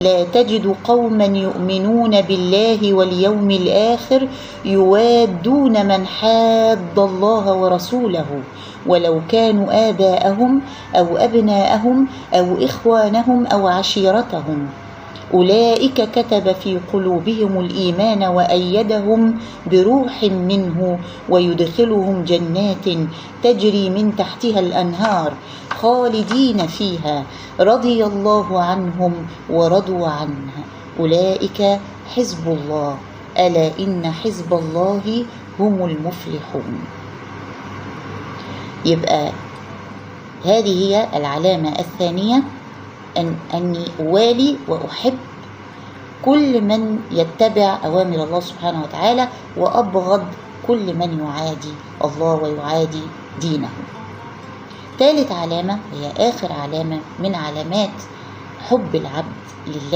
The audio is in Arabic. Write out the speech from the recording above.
لا تجد قوما يؤمنون بالله واليوم الآخر يوادون من حاد الله ورسوله ولو كانوا آباءهم أو أبناءهم أو إخوانهم أو عشيرتهم أولئك كتب في قلوبهم الإيمان وأيدهم بروح منه ويدخلهم جنات تجري من تحتها الأنهار خالدين فيها رضي الله عنهم ورضوا عنه أولئك حزب الله ألا إن حزب الله هم المفلحون. يبقى هذه هي العلامة الثانية، أني أوالي وأحب كل من يتبع أوامر الله سبحانه وتعالى وأبغض كل من يعادي الله ويعادي دينه. ثالث علامة هي آخر علامة من علامات حب العبد لله